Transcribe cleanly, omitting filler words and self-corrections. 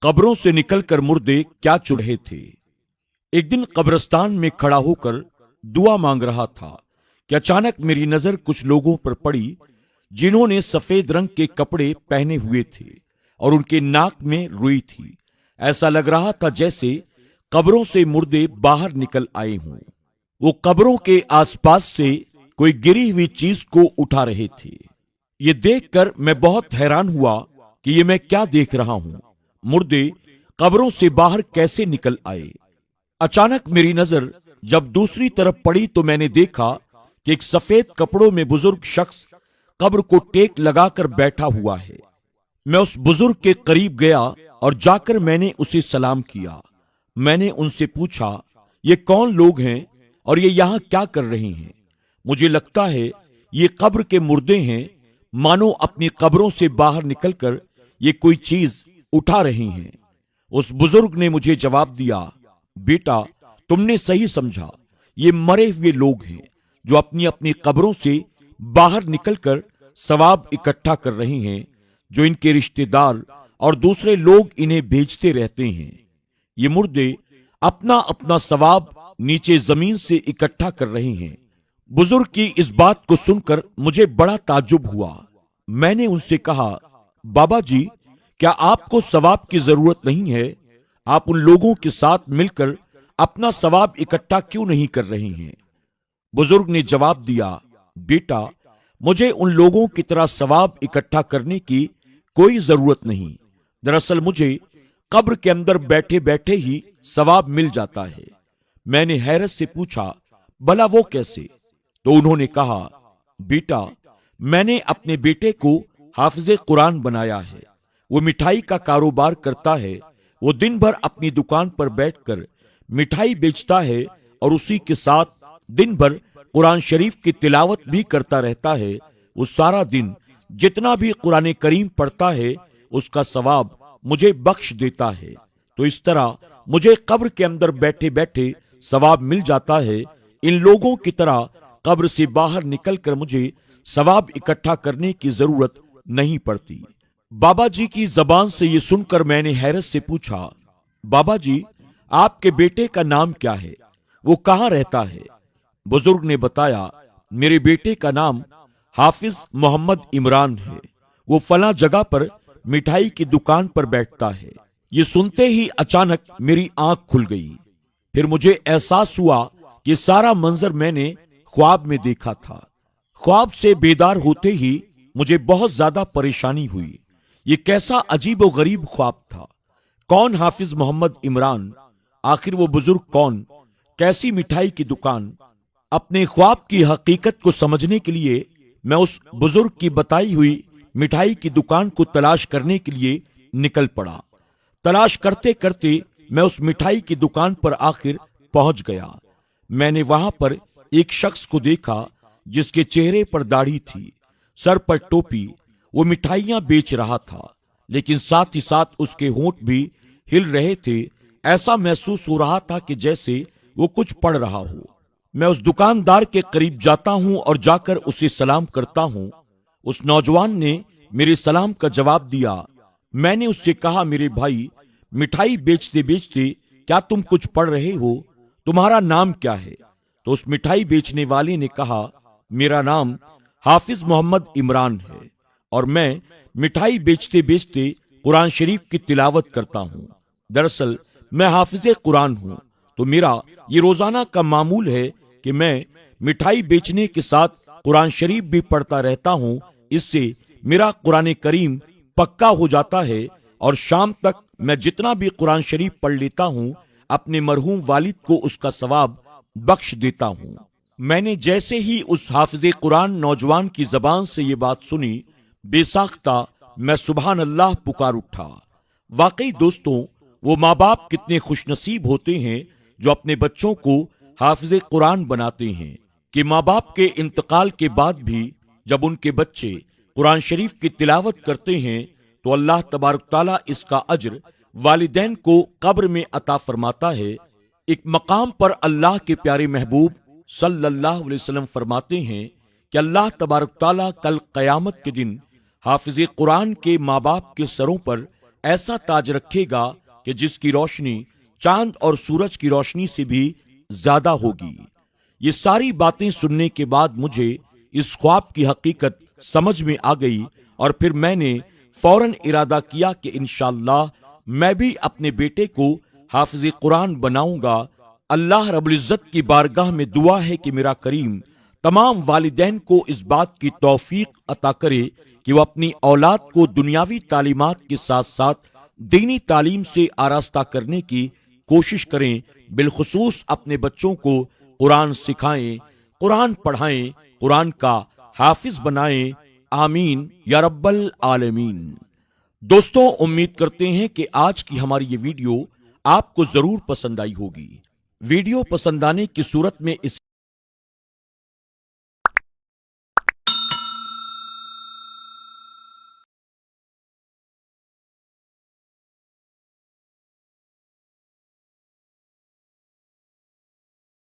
कब्रों से निकलकर मुर्दे क्या चुन रहे थे। एक दिन कब्रिस्तान में खड़ा होकर दुआ मांग रहा था कि अचानक मेरी नजर कुछ लोगों पर पड़ी जिन्होंने सफेद रंग के कपड़े पहने हुए थे और उनके नाक में रुई थी। ऐसा लग रहा था जैसे कब्रों से मुर्दे बाहर निकल आए हों। वो कब्रों के आसपास से कोई गिरी हुई चीज को उठा रहे थे। ये देखकर मैं बहुत हैरान हुआ कि ये मैं क्या देख रहा हूं। मुर्दे कब्रों से बाहर कैसे निकल आए। अचानक मेरी नजर जब दूसरी तरफ पड़ी तो मैंने देखा कि एक सफेद कपड़ों में बुजुर्ग शख्स कब्र को टेक लगाकर बैठा हुआ है। मैं उस बुजुर्ग के करीब गया और जाकर मैंने उसे सलाम किया। मैंने उनसे पूछा, ये कौन लोग हैं और ये यहाँ क्या कर रहे हैं। मुझे लगता है ये कब्र के मुर्दे हैं, मानो अपनी कब्रों से बाहर निकलकर ये कोई चीज उठा रहे हैं। उस बुजुर्ग ने मुझे जवाब दिया, बेटा तुमने सही समझा, ये मरे हुए लोग हैं जो अपनी अपनी कब्रों से बाहर निकलकर सवाब इकट्ठा कर रहे हैं, जो इनके रिश्तेदार और दूसरे लोग इन्हें भेजते रहते हैं। ये मुर्दे अपना अपना सवाब नीचे जमीन से इकट्ठा कर रहे हैं। बुजुर्ग की इस बात को सुनकर मुझे बड़ा ताज्जुब हुआ। मैंने उनसे कहा, बाबा जी क्या आपको सवाब की जरूरत नहीं है? आप उन लोगों के साथ मिलकर अपना सवाब इकट्ठा क्यों नहीं कर रहे हैं? बुजुर्ग ने जवाब दिया, बेटा मुझे उन लोगों की तरह सवाब इकट्ठा करने की कोई जरूरत नहीं। दरअसल मुझे कब्र के अंदर बैठे बैठे ही सवाब मिल जाता है। मैंने हैरत से पूछा, भला वो कैसे? तो उन्होंने कहा, बेटा मैंने अपने बेटे को हाफिज कुरान बनाया है। वो मिठाई का कारोबार करता है। वो दिन भर अपनी दुकान पर बैठकर मिठाई बेचता है और उसी के साथ दिन भर कुरान शरीफ की तिलावत भी करता रहता है। वो सारा दिन जितना भी कुरान करीम पढ़ता है उसका सवाब मुझे बख्श देता है। तो इस तरह मुझे कब्र के अंदर बैठे बैठे सवाब मिल जाता है। इन लोगों की तरह कब्र से बाहर निकलकर मुझे सवाब इकट्ठा करने की जरूरत नहीं पड़ती। बाबा जी की जबान से ये सुनकर मैंने हैरत से पूछा, बाबा जी आपके बेटे का नाम क्या है? वो कहाँ रहता है? बुजुर्ग ने बताया, मेरे बेटे का नाम हाफिज मोहम्मद इमरान है। वो फला जगह पर मिठाई की दुकान पर बैठता है। ये सुनते ही अचानक मेरी आंख खुल गई। फिर मुझे एहसास हुआ कि सारा मंजर मैंने ख्वाब में देखा था। ख्वाब से बेदार होते ही मुझे बहुत ज्यादा परेशानी हुई। ये कैसा अजीब और गरीब ख्वाब था। कौन हाफिज मोहम्मद इमरान? आखिर वो बुजुर्ग कौन? कैसी मिठाई की दुकान? अपने ख्वाब की हकीकत को समझने के लिए मैं उस बुजुर्ग की बताई हुई मिठाई की दुकान को तलाश करने के लिए निकल पड़ा। तलाश करते करते मैं उस मिठाई की दुकान पर आखिर पहुंच गया। मैंने वहां पर एक शख्स को देखा जिसके चेहरे पर दाढ़ी थी, सर पर टोपी। वो मिठाइयां बेच रहा था, लेकिन साथ ही साथ उसके होंठ भी हिल रहे थे। ऐसा महसूस हो रहा था कि जैसे वो कुछ पढ़ रहा हो। मैं उस दुकानदार के करीब जाता हूं और जाकर उसे सलाम करता हूं। उस नौजवान ने मेरे सलाम का जवाब दिया। मैंने उससे कहा, मेरे भाई मिठाई बेचते बेचते क्या तुम कुछ पढ़ रहे हो? तुम्हारा नाम क्या है? तो उस मिठाई बेचने वाले ने कहा, मेरा नाम हाफिज मोहम्मद इमरान है और मैं मिठाई बेचते बेचते कुरान शरीफ की तिलावत करता हूं। दरअसल मैं हाफिज कुरान हूं, तो मेरा ये रोजाना का मामूल है कि मैं मिठाई बेचने के साथ कुरान शरीफ भी पढ़ता रहता हूं। इससे मेरा कुरान करीम पक्का हो जाता है और शाम तक मैं जितना भी कुरान शरीफ पढ़ लेता हूं अपने मरहूम वालिद को उसका सवाब बख्श देता हूं। मैंने जैसे ही उस हाफिज कुरान नौजवान की जबान से ये बात सुनी, बेसाख्ता मैं सुभान अल्लाह पुकार उठा। वाकई दोस्तों, वो माँ बाप कितने खुशनसीब होते हैं जो अपने बच्चों को हाफिज कुरान बनाते हैं कि माँ बाप के इंतकाल के बाद भी जब उनके बच्चे कुरान शरीफ की तिलावत करते हैं तो अल्लाह तबारक ताला इसका अज्र वालिदैन को कब्र में अता फरमाता है। एक मकाम पर अल्लाह के प्यारे महबूब सल्लल्लाहु अलैहि वसल्लम फरमाते हैं कि अल्लाह तबारक ताला कल क़यामत के दिन हाफिज कुरान के माँ बाप के सरों पर ایسا تاج رکھے گا کہ جس کی روشنی چاند اور سورج کی روشنی سے بھی زیادہ ہوگی۔ یہ ساری باتیں سننے کے بعد مجھے اس خواب کی حقیقت سمجھ میں آ گئی، اور پھر میں نے فوراً ارادہ کیا کہ انشاءاللہ میں بھی اپنے بیٹے کو حافظ قرآن بناؤں گا۔ اللہ رب العزت کی بارگاہ میں دعا ہے کہ میرا کریم تمام والدین کو اس بات کی توفیق عطا کرے کہ وہ اپنی اولاد کو دنیاوی تعلیمات کے ساتھ ساتھ دینی تعلیم سے آراستہ کرنے کی کوشش کریں، بالخصوص اپنے بچوں کو قرآن سکھائیں، قرآن پڑھائیں، قرآن کا حافظ بنائیں، آمین یا رب العالمین۔ دوستوں، امید کرتے ہیں کہ آج کی ہماری یہ ویڈیو آپ کو ضرور پسند آئی ہوگی۔ ویڈیو پسند آنے کی صورت میں اس